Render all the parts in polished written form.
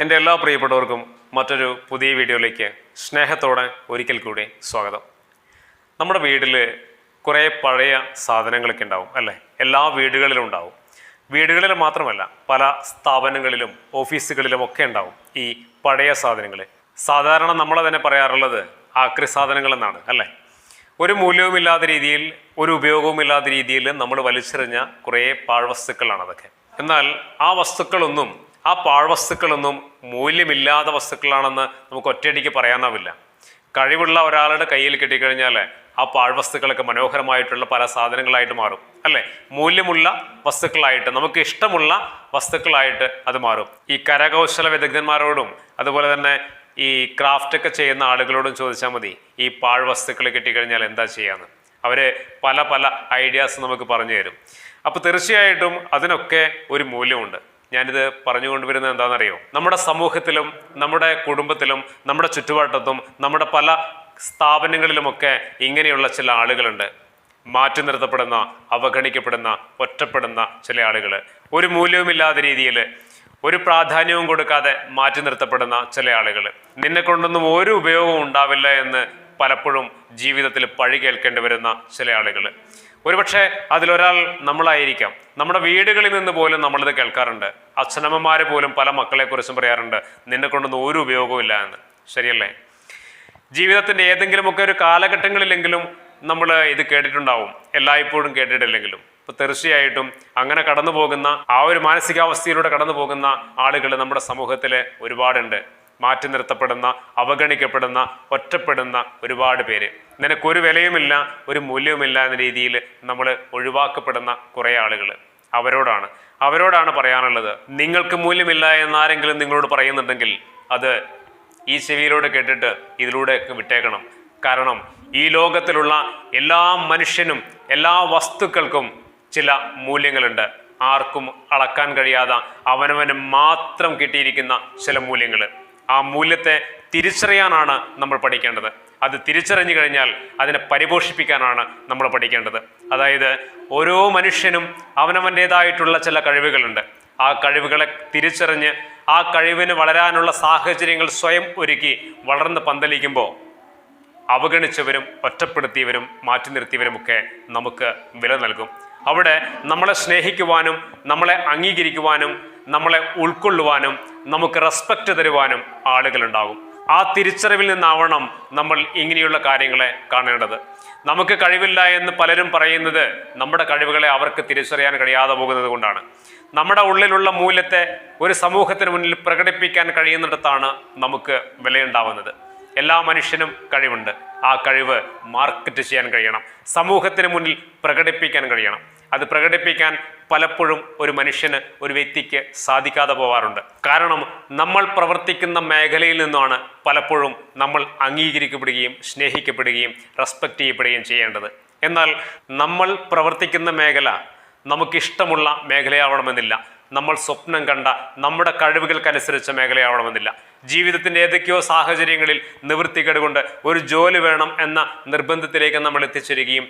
എൻ്റെ എല്ലാ പ്രിയപ്പെട്ടവർക്കും മറ്റൊരു പുതിയ വീഡിയോയിലേക്ക് സ്നേഹത്തോടെ ഒരിക്കൽ കൂടി സ്വാഗതം. നമ്മുടെ വീട്ടിൽ കുറേ പഴയ സാധനങ്ങളൊക്കെ ഉണ്ടാവും അല്ലേ? എല്ലാ വീടുകളിലും ഉണ്ടാവും. വീടുകളിൽ മാത്രമല്ല, പല സ്ഥാപനങ്ങളിലും ഓഫീസുകളിലും ഒക്കെ ഉണ്ടാവും ഈ പഴയ സാധനങ്ങൾ. സാധാരണ നമ്മൾ തന്നെ പറയാറുള്ളത് ആക്രി സാധനങ്ങൾ എന്നാണ് അല്ലേ? ഒരു മൂല്യവുമില്ലാത്ത രീതിയിൽ, ഒരു ഉപയോഗവുമില്ലാത്ത രീതിയിൽ നമ്മൾ വലിച്ചെറിഞ്ഞ കുറേ പാഴ്വസ്തുക്കളാണ് അതൊക്കെ. എന്നാൽ ആ പാഴ്വസ്തുക്കളൊന്നും മൂല്യമില്ലാത്ത വസ്തുക്കളാണെന്ന് നമുക്ക് ഒറ്റയടിക്ക് പറയാനാവില്ല. കഴിവുള്ള ഒരാളുടെ കയ്യിൽ കിട്ടിക്കഴിഞ്ഞാൽ ആ പാഴ്വസ്തുക്കളൊക്കെ മനോഹരമായിട്ടുള്ള പല സാധനങ്ങളായിട്ട് മാറും അല്ലേ? മൂല്യമുള്ള വസ്തുക്കളായിട്ട്, നമുക്ക് ഇഷ്ടമുള്ള വസ്തുക്കളായിട്ട് അത് മാറും. ഈ കരകൗശല വിദഗ്ധന്മാരോടും അതുപോലെ തന്നെ ഈ ക്രാഫ്റ്റൊക്കെ ചെയ്യുന്ന ആളുകളോടും ചോദിച്ചാൽ മതി, ഈ പാഴ്വസ്തുക്കൾ കിട്ടിക്കഴിഞ്ഞാൽ എന്താ ചെയ്യാന്ന്. അവർ പല ഐഡിയാസ് നമുക്ക് പറഞ്ഞു തരും. അപ്പോൾ തീർച്ചയായിട്ടും അതിനൊക്കെ ഒരു മൂല്യമുണ്ട്. ഞാനിത് പറഞ്ഞുകൊണ്ടുവരുന്നത് എന്താണെന്നറിയോ? നമ്മുടെ സമൂഹത്തിലും നമ്മുടെ കുടുംബത്തിലും നമ്മുടെ ചുറ്റുവട്ടത്തും നമ്മുടെ പല സ്ഥാപനങ്ങളിലുമൊക്കെ ഇങ്ങനെയുള്ള ചില ആളുകളുണ്ട്. മാറ്റി നിർത്തപ്പെടുന്ന, അവഗണിക്കപ്പെടുന്ന, ഒറ്റപ്പെടുന്ന ചില ആളുകൾ. ഒരു മൂല്യവുമില്ലാത്ത രീതിയിൽ, ഒരു പ്രാധാന്യവും കൊടുക്കാതെ മാറ്റി നിർത്തപ്പെടുന്ന ചില ആളുകൾ. നിന്നെ കൊണ്ടൊന്നും ഒരു ഉപയോഗവും ഉണ്ടാവില്ല എന്ന് പലപ്പോഴും ജീവിതത്തിൽ പഴി കേൾക്കേണ്ടി വരുന്ന ചില ആളുകൾ. ഒരുപക്ഷെ അതിലൊരാൾ നമ്മളായിരിക്കാം. നമ്മുടെ വീടുകളിൽ നിന്ന് പോലും നമ്മളിത് കേൾക്കാറുണ്ട്. അച്ഛനമ്മമാർ പോലും പല മക്കളെക്കുറിച്ചും പറയാറുണ്ട്, നിന്നെ കൊണ്ടൊന്നും ഒരു ഉപയോഗവും ഇല്ല എന്ന്. ശരിയല്ലേ? ജീവിതത്തിൻ്റെ ഏതെങ്കിലുമൊക്കെ ഒരു കാലഘട്ടങ്ങളിലെങ്കിലും നമ്മൾ ഇത് കേട്ടിട്ടുണ്ടാവും, എല്ലായ്പ്പോഴും കേട്ടിട്ടില്ലെങ്കിലും. അപ്പോൾ തീർച്ചയായിട്ടും അങ്ങനെ കടന്നു പോകുന്ന, ആ ഒരു മാനസികാവസ്ഥയിലൂടെ കടന്നു പോകുന്ന ആളുകൾ നമ്മുടെ സമൂഹത്തിൽ ഒരുപാടുണ്ട്. മാറ്റി നിർത്തപ്പെടുന്ന, അവഗണിക്കപ്പെടുന്ന, ഒറ്റപ്പെടുന്ന ഒരുപാട് പേര്. നിനക്കൊരു വിലയുമില്ല, ഒരു മൂല്യവുമില്ല എന്ന രീതിയിൽ നമ്മൾ ഒഴിവാക്കപ്പെടുന്ന കുറേ ആളുകൾ. അവരോടാണ് പറയാനുള്ളത്. നിങ്ങൾക്ക് മൂല്യമില്ല എന്നാരെങ്കിലും നിങ്ങളോട് പറയുന്നുണ്ടെങ്കിൽ അത് ഈ ചെവിയിലൂടെ കേട്ടിട്ട് ഇതിലൂടെ വിട്ടേക്കണം. കാരണം ഈ ലോകത്തിലുള്ള എല്ലാ മനുഷ്യനും, എല്ലാ വസ്തുക്കൾക്കും ചില മൂല്യങ്ങളുണ്ട്. ആർക്കും അളക്കാൻ കഴിയാതെ അവനവന് മാത്രം കിട്ടിയിരിക്കുന്ന ചില മൂല്യങ്ങൾ. ആ മൂല്യത്തെ തിരിച്ചറിയാനാണ് നമ്മൾ പഠിക്കേണ്ടത്. അത് തിരിച്ചറിഞ്ഞു കഴിഞ്ഞാൽ അതിനെ പരിപോഷിപ്പിക്കാനാണ് നമ്മൾ പഠിക്കേണ്ടത്. അതായത് ഓരോ മനുഷ്യനും അവനവൻ്റേതായിട്ടുള്ള ചില കഴിവുകളുണ്ട്. ആ കഴിവുകളെ തിരിച്ചറിഞ്ഞ് ആ കഴിവിന് വളരാനുള്ള സാഹചര്യങ്ങൾ സ്വയം ഒരുക്കി വളർന്ന് പന്തലിക്കുമ്പോൾ അവഗണിച്ചവരും ഒറ്റപ്പെടുത്തിയവരും മാറ്റി നിർത്തിയവരുമൊക്കെ നമുക്ക് വില നൽകും. അവിടെ നമ്മളെ സ്നേഹിക്കുവാനും നമ്മളെ അംഗീകരിക്കുവാനും നമ്മളെ ഉൾക്കൊള്ളുവാനും നമുക്ക് റെസ്പെക്റ്റ് തരുവാനും ആളുകളുണ്ടാകും. ആ തിരിച്ചറിവിൽ നിന്നാവണം നമ്മൾ ഇങ്ങനെയുള്ള കാര്യങ്ങളെ കാണേണ്ടത്. നമുക്ക് കഴിവില്ല എന്ന് പലരും പറയുന്നത് നമ്മുടെ കഴിവുകളെ അവർക്ക് തിരിച്ചറിയാൻ കഴിയാതെ പോകുന്നത് കൊണ്ടാണ്. നമ്മുടെ ഉള്ളിലുള്ള മൂല്യത്തെ ഒരു സമൂഹത്തിന് മുന്നിൽ പ്രകടിപ്പിക്കാൻ കഴിയുന്നിടത്താണ് നമുക്ക് വിലയുണ്ടാവുന്നത്. എല്ലാ മനുഷ്യനും കഴിവുണ്ട്. ആ കഴിവ് മാർക്കറ്റ് ചെയ്യാൻ കഴിയണം, സമൂഹത്തിന് മുന്നിൽ പ്രകടിപ്പിക്കാൻ കഴിയണം. അത് പ്രകടിപ്പിക്കാൻ പലപ്പോഴും ഒരു മനുഷ്യന്, ഒരു വ്യക്തിക്ക് സാധിക്കാതെ പോവാറുണ്ട്. കാരണം നമ്മൾ പ്രവർത്തിക്കുന്ന മേഖലയിൽ നിന്നാണ് പലപ്പോഴും നമ്മൾ അംഗീകരിക്കപ്പെടുകയും സ്നേഹിക്കപ്പെടുകയും റെസ്പെക്റ്റ് ചെയ്യപ്പെടുകയും ചെയ്യേണ്ടത്. എന്നാൽ നമ്മൾ പ്രവർത്തിക്കുന്ന മേഖല നമുക്കിഷ്ടമുള്ള മേഖലയാവണമെന്നില്ല. നമ്മൾ സ്വപ്നം കണ്ട നമ്മുടെ കഴിവുകൾക്കനുസരിച്ച മേഖലയാവണമെന്നില്ല. ജീവിതത്തിൻ്റെ ഏതൊക്കെയോ സാഹചര്യങ്ങളിൽ നിവൃത്തികേട് കൊണ്ട് ഒരു ജോലി വേണം എന്ന നിർബന്ധത്തിലേക്ക് നമ്മൾ എത്തിച്ചേരുകയും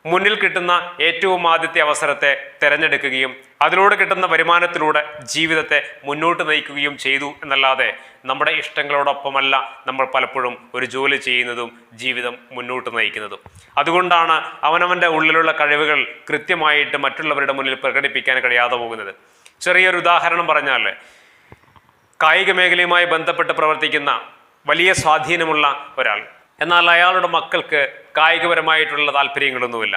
മുന്നിൽ കിട്ടുന്ന ഏറ്റവും ആദ്യത്തെ അവസരത്തെ തിരഞ്ഞെടുക്കുകയും അതിലൂടെ കിട്ടുന്ന വരുമാനത്തിലൂടെ ജീവിതത്തെ മുന്നോട്ട് നയിക്കുകയും ചെയ്തു എന്നല്ലാതെ നമ്മുടെ ഇഷ്ടങ്ങളോടൊപ്പമല്ല നമ്മൾ പലപ്പോഴും ഒരു ജോലി ചെയ്യുന്നതും ജീവിതം മുന്നോട്ട് നയിക്കുന്നതും. അതുകൊണ്ടാണ് അവനവൻ്റെ ഉള്ളിലുള്ള കഴിവുകൾ കൃത്യമായിട്ട് മറ്റുള്ളവരുടെ മുന്നിൽ പ്രകടിപ്പിക്കാൻ കഴിയാതെ പോകുന്നത്. ചെറിയൊരു ഉദാഹരണം പറഞ്ഞാൽ, കായിക മേഖലയുമായി ബന്ധപ്പെട്ട് പ്രവർത്തിക്കുന്ന വലിയ സ്വാധീനമുള്ള ഒരാൾ, എന്നാൽ അയാളുടെ മക്കൾക്ക് കായികപരമായിട്ടുള്ള താല്പര്യങ്ങളൊന്നുമില്ല.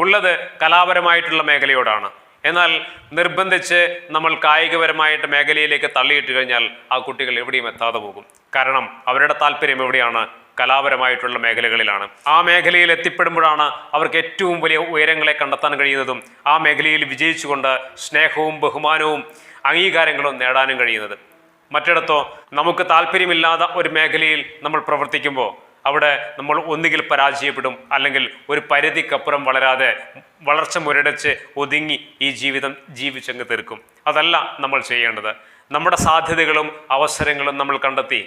ഉള്ളത് കലാപരമായിട്ടുള്ള മേഖലയോടാണ്. എന്നാൽ നിർബന്ധിച്ച് നമ്മൾ കായികപരമായിട്ട് മേഖലയിലേക്ക് തള്ളിയിട്ട് കഴിഞ്ഞാൽ ആ കുട്ടികൾ എവിടെയും എത്താതെ പോകും. കാരണം അവരുടെ താല്പര്യം എവിടെയാണ്? കലാപരമായിട്ടുള്ള മേഖലകളിലാണ്. ആ മേഖലയിൽ എത്തിപ്പെടുമ്പോഴാണ് അവർക്ക് ഏറ്റവും വലിയ ഉയരങ്ങളെ കണ്ടെത്താൻ കഴിയുന്നതും ആ മേഖലയിൽ വിജയിച്ചുകൊണ്ട് സ്നേഹവും ബഹുമാനവും അംഗീകാരങ്ങളും നേടാനും കഴിയുന്നത്. മറ്റിടത്തോ നമുക്ക് താല്പര്യമില്ലാത്ത ഒരു മേഖലയിൽ നമ്മൾ പ്രവർത്തിക്കുമ്പോൾ അവിടെ നമ്മൾ ഒന്നുകിൽ പരാജയപ്പെടും, അല്ലെങ്കിൽ ഒരു പരിധിക്കപ്പുറം വളരാതെ വളർച്ച മുരടിച്ച് ഒതുങ്ങി ഈ ജീവിതം ജീവിച്ചങ്ങ് തീർക്കും. അതല്ല നമ്മൾ ചെയ്യേണ്ടത്. നമ്മുടെ സാധ്യതകളും അവസരങ്ങളും നമ്മൾ കണ്ടെത്തി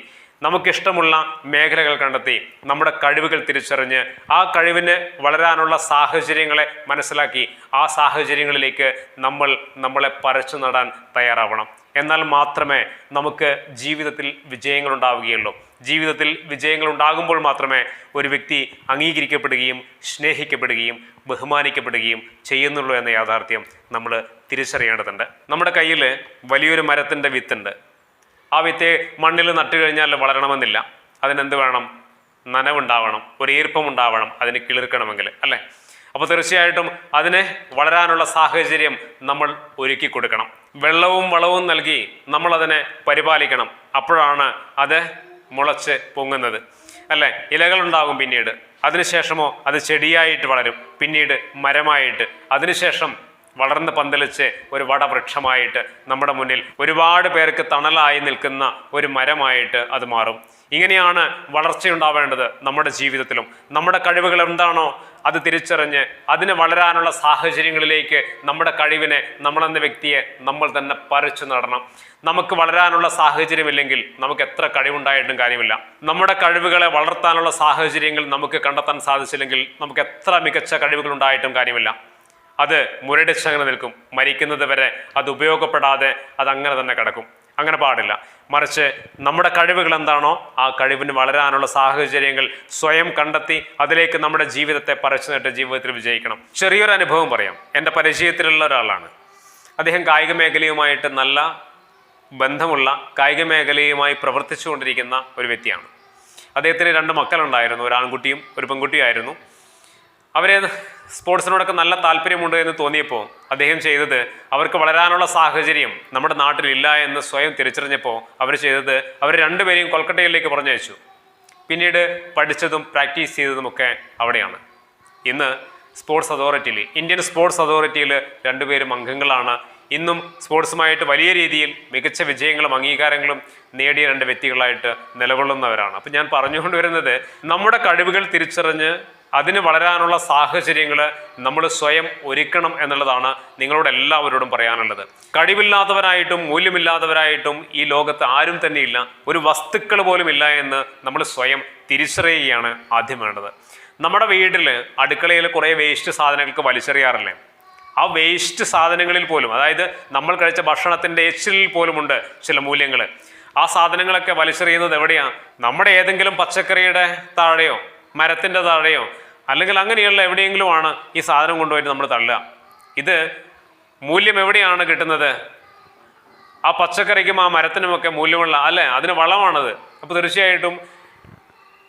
നമുക്കിഷ്ടമുള്ള മേഖലകൾ കണ്ടെത്തി നമ്മുടെ കഴിവുകൾ തിരിച്ചറിഞ്ഞ് ആ കഴിവിന് വളരാനുള്ള സാഹചര്യങ്ങളെ മനസ്സിലാക്കി ആ സാഹചര്യങ്ങളിലേക്ക് നമ്മളെ പറിച്ചു നടാൻ തയ്യാറാവണം. എന്നാൽ മാത്രമേ നമുക്ക് ജീവിതത്തിൽ വിജയങ്ങൾ ഉണ്ടാവുകയുള്ളൂ. ജീവിതത്തിൽ വിജയങ്ങൾ ഉണ്ടാകുമ്പോൾ മാത്രമേ ഒരു വ്യക്തി അംഗീകരിക്കപ്പെടുകയും സ്നേഹിക്കപ്പെടുകയും ബഹുമാനിക്കപ്പെടുകയും ചെയ്യുന്നുള്ളൂ എന്ന യാഥാർത്ഥ്യം നമ്മൾ തിരിച്ചറിയേണ്ടതുണ്ട്. നമ്മുടെ കയ്യിൽ വലിയൊരു മരത്തിൻ്റെ വിത്തുണ്ട്. ആ വിത്ത് മണ്ണിൽ നട്ടു കഴിഞ്ഞാൽ വളരണമെന്നില്ല. അതിനെന്ത് വേണം? നനവുണ്ടാവണം, ഒരു ഈർപ്പമുണ്ടാവണം അതിന് കിളിർക്കണമെങ്കിൽ, അല്ലേ? അപ്പോൾ തീർച്ചയായിട്ടും അതിന് വളരാനുള്ള സാഹചര്യം നമ്മൾ ഒരുക്കി കൊടുക്കണം. വെള്ളവും വളവും നൽകി നമ്മളതിനെ പരിപാലിക്കണം. അപ്പോഴാണ് അത് മുളച്ച് പൊങ്ങുന്നത്, അല്ലേ? ഇലകളുണ്ടാകും, പിന്നീട് അതിനുശേഷമോ അത് ചെടിയായിട്ട് വളരും, പിന്നീട് മരമായിട്ട്, അതിനുശേഷം വളർന്ന് പന്തലിച്ച് ഒരു വടവൃക്ഷമായിട്ട് നമ്മുടെ മുന്നിൽ ഒരുപാട് പേർക്ക് തണലായി നിൽക്കുന്ന ഒരു മരമായിട്ട് അത് മാറും. ഇങ്ങനെയാണ് വളർച്ചയുണ്ടാവേണ്ടത് നമ്മുടെ ജീവിതത്തിലും. നമ്മുടെ കഴിവുകൾ എന്താണോ അത് തിരിച്ചറിഞ്ഞ് അതിന് വളരാനുള്ള സാഹചര്യങ്ങളിലേക്ക് നമ്മുടെ കഴിവിനെ, നമ്മളെന്ന വ്യക്തിയെ നമ്മൾ തന്നെ പറിച്ചു നടണം. നമുക്ക് വളരാനുള്ള സാഹചര്യമില്ലെങ്കിൽ നമുക്ക് എത്ര കഴിവുണ്ടായിട്ടും കാര്യമില്ല. നമ്മുടെ കഴിവുകളെ വളർത്താനുള്ള സാഹചര്യങ്ങൾ നമുക്ക് കണ്ടെത്താൻ സാധിച്ചില്ലെങ്കിൽ നമുക്ക് എത്ര മികച്ച കഴിവുകൾ ഉണ്ടായിട്ടും കാര്യമില്ല. അത് മുരടിച്ചങ്ങനെ നിൽക്കും. മരിക്കുന്നത് വരെ അത് ഉപയോഗപ്പെടാതെ അതങ്ങനെ തന്നെ കിടക്കും. അങ്ങനെ പാടില്ല. മറിച്ച് നമ്മുടെ കഴിവുകൾ എന്താണോ ആ കഴിവിന് വളരാനുള്ള സാഹചര്യങ്ങൾ സ്വയം കണ്ടെത്തി അതിലേക്ക് നമ്മുടെ ജീവിതത്തെ പറിച്ചു നട്ട് ജീവിതത്തിൽ വിജയിക്കണം. ചെറിയൊരു അനുഭവം പറയാം. എൻ്റെ പരിചയത്തിലുള്ള ഒരാളാണ്. അദ്ദേഹം കായിക മേഖലയുമായിട്ട് നല്ല ബന്ധമുള്ള, കായിക മേഖലയുമായി പ്രവർത്തിച്ചുകൊണ്ടിരിക്കുന്ന ഒരു വ്യക്തിയാണ്. അദ്ദേഹത്തിന് 2 മക്കളുണ്ടായിരുന്നു. ഒരു ആൺകുട്ടിയും ഒരു പെൺകുട്ടിയായിരുന്നു. അവരെ സ്പോർട്സിനോടൊക്കെ നല്ല താല്പര്യമുണ്ട് എന്ന് തോന്നിയപ്പോൾ അദ്ദേഹം ചെയ്തത്, അവർക്ക് വളരാനുള്ള സാഹചര്യം നമ്മുടെ നാട്ടിലില്ല എന്ന് സ്വയം തിരിച്ചറിഞ്ഞപ്പോൾ അവർ ചെയ്തത്, അവർ 2 പേരെയും കൊൽക്കട്ടയിലേക്ക് പറഞ്ഞയച്ചു. പിന്നീട് പഠിച്ചതും പ്രാക്ടീസ് ചെയ്തതുമൊക്കെ അവിടെയാണ്. ഇന്ന് സ്പോർട്സ് അതോറിറ്റിയിൽ, ഇന്ത്യൻ സ്പോർട്സ് അതോറിറ്റിയിൽ 2 പേരും അംഗങ്ങളാണ്. ഇന്നും സ്പോർട്സുമായിട്ട് വലിയ രീതിയിൽ മികച്ച വിജയങ്ങളും അംഗീകാരങ്ങളും നേടിയ 2 വ്യക്തികളായിട്ട് നിലകൊള്ളുന്നവരാണ്. അപ്പം ഞാൻ പറഞ്ഞുകൊണ്ട് വരുന്നത്, നമ്മുടെ കഴിവുകൾ തിരിച്ചറിഞ്ഞ് അതിന് വളരാനുള്ള സാഹചര്യങ്ങൾ നമ്മൾ സ്വയം ഒരുക്കണം എന്നുള്ളതാണ് നിങ്ങളോട് എല്ലാവരോടും പറയാനുള്ളത്. കഴിവില്ലാത്തവരായിട്ടും മൂല്യമില്ലാത്തവരായിട്ടും ഈ ലോകത്ത് ആരും തന്നെയില്ല. ഒരു വസ്തുക്കൾ പോലും ഇല്ല എന്ന് നമ്മൾ സ്വയം തിരിച്ചറിയുകയാണ് ആദ്യം വേണ്ടത്. നമ്മുടെ വീട്ടിൽ അടുക്കളയിൽ കുറേ വേസ്റ്റ് സാധനങ്ങൾക്ക് വലിച്ചെറിയാറില്ലേ? ആ വേസ്റ്റ് സാധനങ്ങളിൽ പോലും, അതായത് നമ്മൾ കഴിച്ച ഭക്ഷണത്തിൻ്റെ എച്ചിലിൽ പോലുമുണ്ട് ചില മൂല്യങ്ങൾ. ആ സാധനങ്ങളൊക്കെ വലിച്ചെറിയുന്നത് എവിടെയാണ്? നമ്മുടെ ഏതെങ്കിലും പച്ചക്കറിയുടെ താഴെയോ മരത്തിൻ്റെ താഴെയോ അല്ലെങ്കിൽ അങ്ങനെയുള്ള എവിടെയെങ്കിലുമാണ് ഈ സാധനം കൊണ്ടുപോയിട്ട് നമ്മൾ തള്ളുക. ഇത് മൂല്യം എവിടെയാണ് കിട്ടുന്നത്? ആ പച്ചക്കറിക്കും ആ മരത്തിനുമൊക്കെ മൂല്യമുള്ള, അല്ലേ? അതിന് വളമാണത്. അപ്പോൾ തീർച്ചയായിട്ടും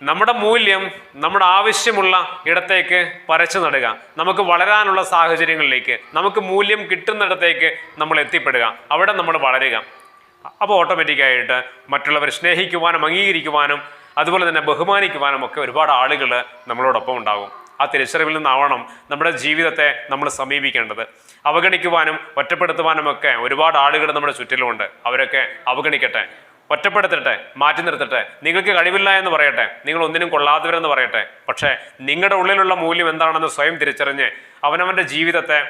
നമ്മുടെ മൂല്യം നമ്മുടെ ആവശ്യമുള്ള ഇടത്തേക്ക് പറിച്ചു നടുക. നമുക്ക് വളരാനുള്ള സാഹചര്യങ്ങളിലേക്ക്, നമുക്ക് മൂല്യം കിട്ടുന്നിടത്തേക്ക് നമ്മൾ എത്തിപ്പെടുക. അവിടെ നമ്മൾ വളരുക. അപ്പോൾ ഓട്ടോമാറ്റിക്കായിട്ട് മറ്റുള്ളവരെ സ്നേഹിക്കുവാനും അംഗീകരിക്കുവാനും അതുപോലെ തന്നെ ബഹുമാനിക്കുവാനും ഒക്കെ ഒരുപാട് ആളുകൾ നമ്മളോടൊപ്പം ഉണ്ടാകും. ആ തിരിച്ചറിവിൽ നിന്നാവണം നമ്മുടെ ജീവിതത്തെ നമ്മൾ സമീപിക്കേണ്ടത്. അവഗണിക്കുവാനും ഒറ്റപ്പെടുത്തുവാനും ഒക്കെ ഒരുപാട് ആളുകൾ നമ്മുടെ ചുറ്റിലുമുണ്ട്. അവരൊക്കെ അവഗണിക്കട്ടെ, ഒറ്റപ്പെടുത്തട്ടെ, മാറ്റി നിർത്തട്ടെ. നിങ്ങൾക്ക് കഴിവില്ല എന്ന് പറയട്ടെ, നിങ്ങൾ ഒന്നിനും കൊള്ളാത്തവരെന്ന് പറയട്ടെ. പക്ഷേ നിങ്ങളുടെ ഉള്ളിലുള്ള മൂല്യം എന്താണെന്ന് സ്വയം തിരിച്ചറിഞ്ഞ് അവനവൻ്റെ ജീവിതത്തെ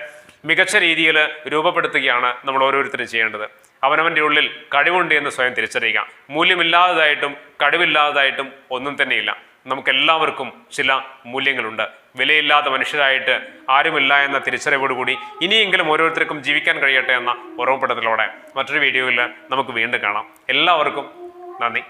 മികച്ച രീതിയിൽ രൂപപ്പെടുത്തുകയാണ് നമ്മൾ ഓരോരുത്തരും ചെയ്യേണ്ടത്. അവനവൻ്റെ ഉള്ളിൽ കഴിവുണ്ട് എന്ന് സ്വയം തിരിച്ചറിയുക. മൂല്യമില്ലാത്തതായിട്ടും കഴിവില്ലാത്തതായിട്ടും ഒന്നും തന്നെയില്ല. നമുക്കെല്ലാവർക്കും ചില മൂല്യങ്ങളുണ്ട്. വിലയില്ലാത്ത മനുഷ്യരായിട്ട് ആരുമില്ല എന്ന തിരിച്ചറിവോടുകൂടി ഇനിയെങ്കിലും ഓരോരുത്തർക്കും ജീവിക്കാൻ കഴിയട്ടെ എന്ന ഓർമ്മപ്പെടുത്തലോടെ മറ്റൊരു വീഡിയോയിൽ നമുക്ക് വീണ്ടും കാണാം. എല്ലാവർക്കും നന്ദി.